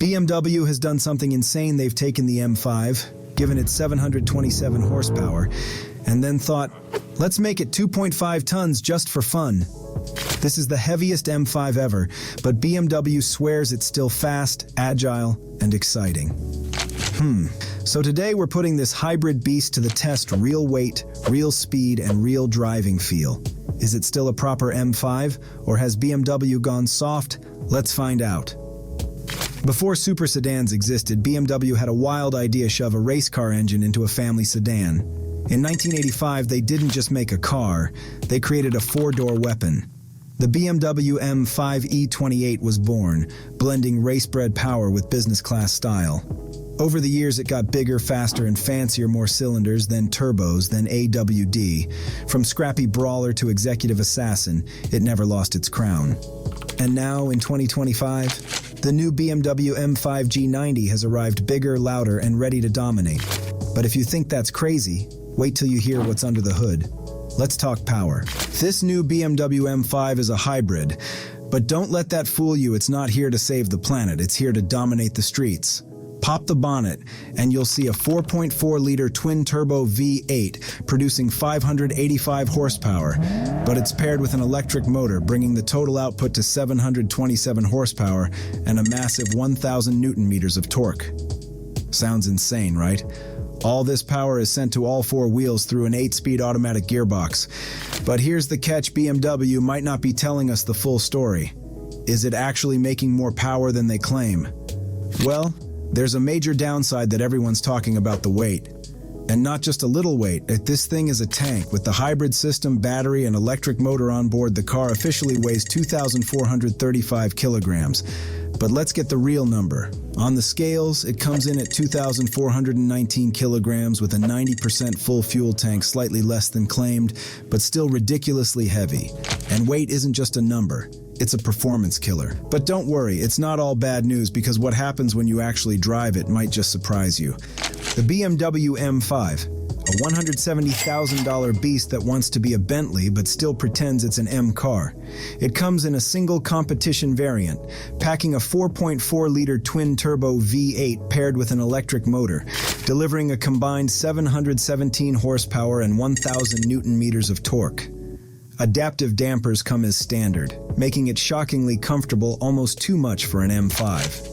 BMW has done something insane. They've taken the M5, given it 727 horsepower, and then thought, let's make it 2.5 tons just for fun. This is the heaviest M5 ever, but BMW swears it's still fast, agile, and exciting. So today we're putting this hybrid beast to the test: real weight, real speed, and real driving feel. Is it still a proper M5, or has BMW gone soft? Let's find out. Before super sedans existed, BMW had a wild idea: shove a race car engine into a family sedan. In 1985, they didn't just make a car, they created a four-door weapon. The BMW M5 E28 was born, blending race-bred power with business-class style. Over the years, it got bigger, faster, and fancier: more cylinders, then turbos, then AWD. From scrappy brawler to executive assassin, it never lost its crown. And now, in 2025, the new BMW M5 G90 has arrived, bigger, louder, and ready to dominate. But if you think that's crazy, wait till you hear what's under the hood. Let's talk power. This new BMW M5 is a hybrid, but don't let that fool you. It's not here to save the planet, it's here to dominate the streets. Pop the bonnet, and you'll see a 4.4-liter twin-turbo V8 producing 585 horsepower, but it's paired with an electric motor, bringing the total output to 727 horsepower and a massive 1,000 newton-meters of torque. Sounds insane, right? All this power is sent to all four wheels through an 8-speed automatic gearbox. But here's the catch: BMW might not be telling us the full story. Is it actually making more power than they claim? Well, there's a major downside that everyone's talking about: the weight. And not just a little weight. This thing is a tank. With the hybrid system, battery, and electric motor on board, the car officially weighs 2,435 kilograms. But let's get the real number. On the scales, it comes in at 2,419 kilograms with a 90% full fuel tank, slightly less than claimed, but still ridiculously heavy. And weight isn't just a number. It's a performance killer. But don't worry, it's not all bad news, because what happens when you actually drive it might just surprise you. The BMW M5, a $170,000 beast that wants to be a Bentley but still pretends it's an M car. It comes in a single competition variant, packing a 4.4-liter twin-turbo V8 paired with an electric motor, delivering a combined 717 horsepower and 1,000 newton-meters of torque. Adaptive dampers come as standard, making it shockingly comfortable, almost too much for an M5.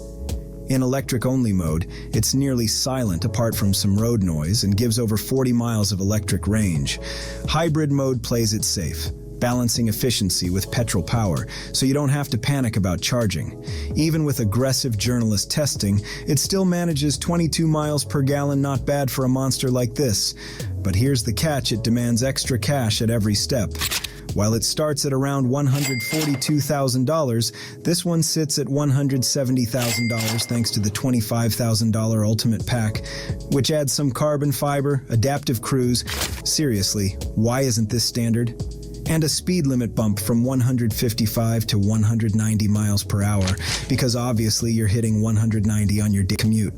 In electric-only mode, it's nearly silent apart from some road noise and gives over 40 miles of electric range. Hybrid mode plays it safe, balancing efficiency with petrol power, so you don't have to panic about charging. Even with aggressive journalist testing, it still manages 22 miles per gallon, not bad for a monster like this. But here's the catch: it demands extra cash at every step. While it starts at around $142,000, this one sits at $170,000 thanks to the $25,000 Ultimate Pack, which adds some carbon fiber, adaptive cruise. Seriously, why isn't this standard? And a speed limit bump from 155 to 190 miles per hour, because obviously you're hitting 190 on your commute.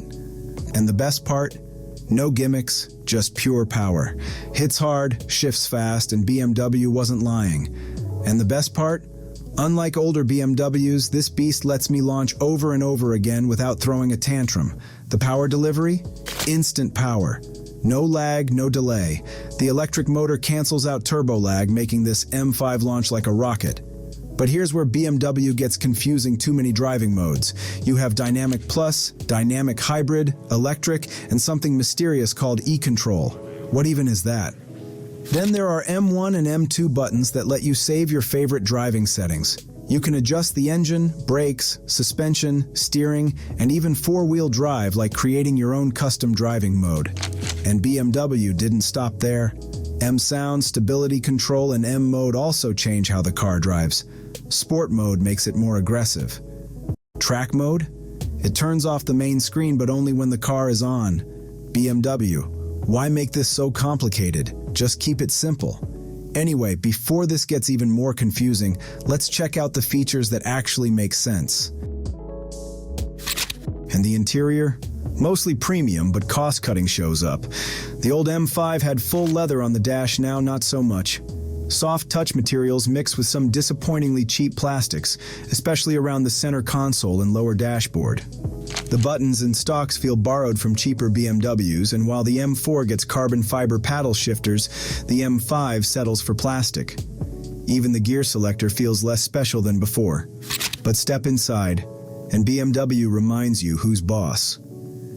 And the best part? No gimmicks, just pure power. Hits hard, shifts fast, and BMW wasn't lying. And the best part? Unlike older BMWs, this beast lets me launch over and over again without throwing a tantrum. The power delivery? Instant power. No lag, no delay. The electric motor cancels out turbo lag, making this M5 launch like a rocket. But here's where BMW gets confusing: too many driving modes. You have Dynamic Plus, Dynamic Hybrid, Electric, and something mysterious called E-Control. What even is that? Then there are M1 and M2 buttons that let you save your favorite driving settings. You can adjust the engine, brakes, suspension, steering, and even four-wheel drive, like creating your own custom driving mode. And BMW didn't stop there. M Sound, Stability Control, and M Mode also change how the car drives. Sport Mode makes it more aggressive. Track Mode? It turns off the main screen, but only when the car is on. BMW, why make this so complicated? Just keep it simple. Anyway, before this gets even more confusing, let's check out the features that actually make sense. And the interior? Mostly premium, but cost-cutting shows up. The old M5 had full leather on the dash, now not so much. Soft touch materials mixed with some disappointingly cheap plastics, especially around the center console and lower dashboard. The buttons and stalks feel borrowed from cheaper BMWs, and while the M4 gets carbon fiber paddle shifters, the M5 settles for plastic. Even the gear selector feels less special than before. But step inside, and BMW reminds you who's boss.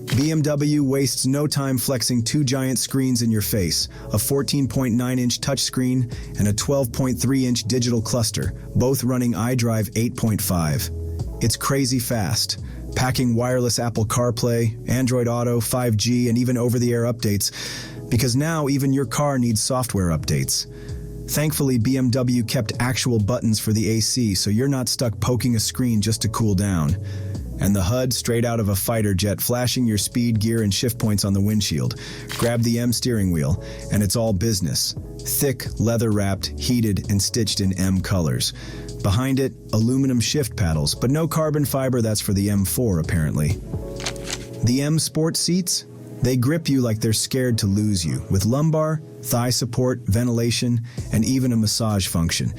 BMW wastes no time flexing two giant screens in your face, a 14.9-inch touchscreen and a 12.3-inch digital cluster, both running iDrive 8.5. It's crazy fast, packing wireless Apple CarPlay, Android Auto, 5G, and even over-the-air updates, because now even your car needs software updates. Thankfully, BMW kept actual buttons for the AC, so you're not stuck poking a screen just to cool down. And the HUD straight out of a fighter jet, flashing your speed, gear, and shift points on the windshield. Grab the M steering wheel, and it's all business. Thick, leather-wrapped, heated, and stitched in M colors. Behind it, aluminum shift paddles, but no carbon fiber. That's for the M4, apparently. The M Sport seats? They grip you like they're scared to lose you, with lumbar, thigh support, ventilation, and even a massage function.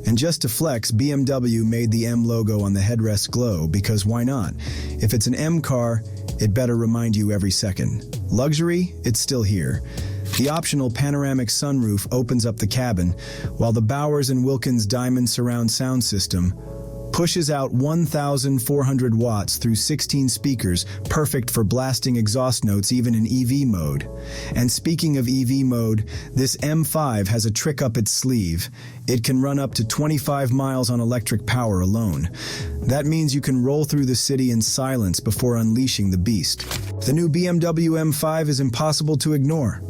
And just to flex, BMW made the M logo on the headrest glow, because why not? If it's an M car, it better remind you every second. Luxury? It's still here. The optional panoramic sunroof opens up the cabin, while the Bowers & Wilkins Diamond surround sound system pushes out 1,400 watts through 16 speakers, perfect for blasting exhaust notes even in EV mode. And speaking of EV mode, this M5 has a trick up its sleeve. It can run up to 25 miles on electric power alone. That means you can roll through the city in silence before unleashing the beast. The new BMW M5 is impossible to ignore.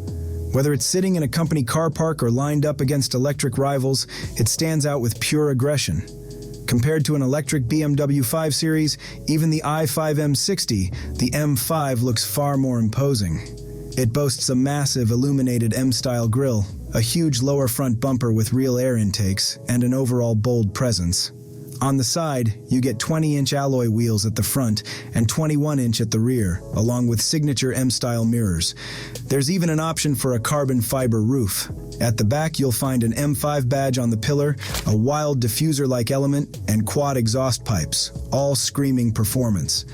Whether it's sitting in a company car park or lined up against electric rivals, it stands out with pure aggression. Compared to an electric BMW 5 Series, even the i5 M60, the M5 looks far more imposing. It boasts a massive illuminated M-style grille, a huge lower front bumper with real air intakes, and an overall bold presence. On the side, you get 20-inch alloy wheels at the front and 21-inch at the rear, along with signature M-style mirrors. There's even an option for a carbon fiber roof. At the back, you'll find an M5 badge on the pillar, a wild diffuser-like element, and quad exhaust pipes, all screaming performance.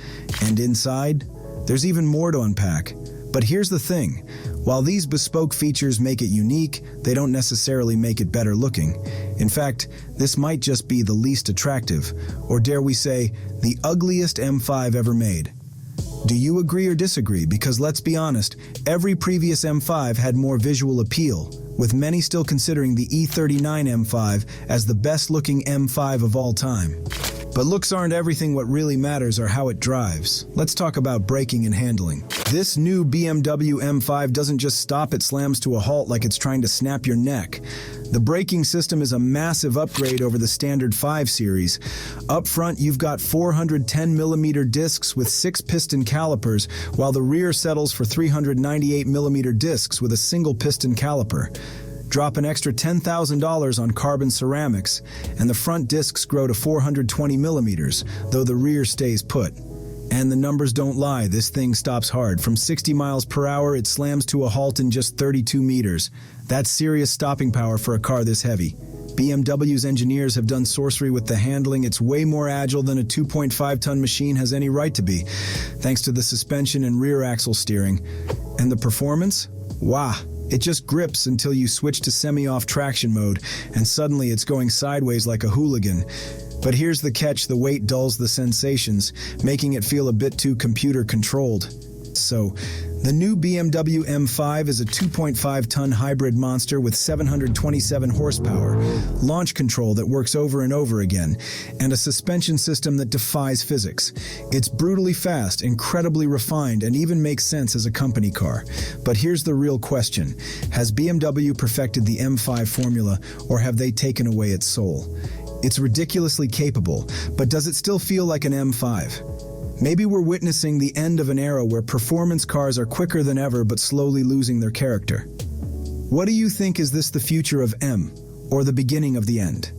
And inside, there's even more to unpack. But here's the thing. While these bespoke features make it unique, they don't necessarily make it better looking. In fact, this might just be the least attractive, or dare we say, the ugliest M5 ever made. Do you agree or disagree? Because let's be honest, every previous M5 had more visual appeal, with many still considering the E39 M5 as the best-looking M5 of all time. But looks aren't everything. What really matters are how it drives. Let's talk about braking and handling. This new BMW M5 doesn't just stop, it slams to a halt like it's trying to snap your neck. The braking system is a massive upgrade over the standard 5 Series. Up front, you've got 410mm discs with 6-piston calipers, while the rear settles for 398mm discs with a single-piston caliper. Drop an extra $10,000 on carbon ceramics, and the front discs grow to 420mm, though the rear stays put. And the numbers don't lie, this thing stops hard. From 60 miles per hour, it slams to a halt in just 32 meters. That's serious stopping power for a car this heavy. BMW's engineers have done sorcery with the handling. It's way more agile than a 2.5-ton machine has any right to be, thanks to the suspension and rear axle steering. And the performance? Wow! It just grips until you switch to semi-off traction mode, and suddenly it's going sideways like a hooligan. But here's the catch: the weight dulls the sensations, making it feel a bit too computer-controlled. So, the new BMW M5 is a 2.5-ton hybrid monster with 727 horsepower, launch control that works over and over again, and a suspension system that defies physics. It's brutally fast, incredibly refined, and even makes sense as a company car. But here's the real question: has BMW perfected the M5 formula, or have they taken away its soul? It's ridiculously capable, but does it still feel like an M5? Maybe we're witnessing the end of an era where performance cars are quicker than ever but slowly losing their character. What do you think? Is this the future of M, or the beginning of the end?